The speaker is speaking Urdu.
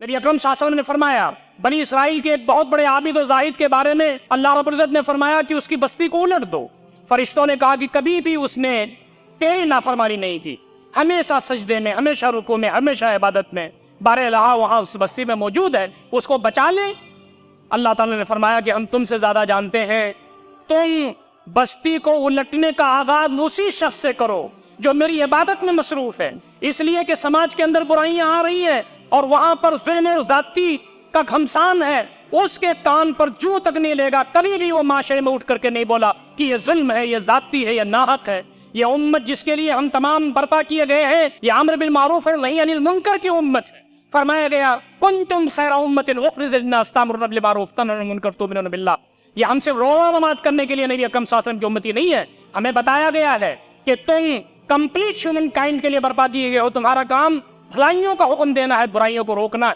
نبی اکرم صلی اللہ علیہ وسلم نے فرمایا بنی اسرائیل کے ایک بہت بڑے عابد و زاہد کے بارے میں اللہ رب العزت نے فرمایا کہ اس کی بستی کو الٹ دو۔ فرشتوں نے کہا کہ کبھی بھی اس نے تیری نافرمانی نہیں کی، ہمیشہ سجدے میں، ہمیشہ رکوع میں، ہمیشہ عبادت میں، بار الہا وہاں اس بستی میں موجود ہے، اس کو بچا لیں۔ اللہ تعالیٰ نے فرمایا کہ ہم تم سے زیادہ جانتے ہیں، تم بستی کو الٹنے کا آغاز اسی شخص سے کرو جو میری عبادت میں مصروف ہے، اس لیے کہ سماج کے اندر برائیاں آ رہی ہیں اور وہاں پر ظلم اور زیادتی کا گھمسان ہے، اس کے کان پر جو تک نہیں لے گا، کبھی بھی وہ معاشرے میں اٹھ کر کے نہیں بولا کہ یہ ظلم ہے، یہ زیادتی ہے، یہ ناحق ہے۔ یہ امت جس کے لیے ہم تمام برپا کیے گئے ہیں، یہ امر بالمعروف اور نہی عن المنکر کی امت ہے۔ فرمایا گیا کنتم خیر امت اخرجت للناس تأمرون بالمعروف وتنهون عن المنکر وتؤمنون باللہ۔ یہ ہم سے روزہ نماز کرنے کے لیے نبی اکرم صلی اللہ علیہ وسلم کی امتی نہیں ہے، ہمیں بتایا گیا ہے کہ تم کمپلیٹ ہیومن کائنڈ کے لیے برپا دیے گئے ہو، تمہارا کام بھلائیوں کا حکم دینا ہے، برائیوں کو روکنا ہے۔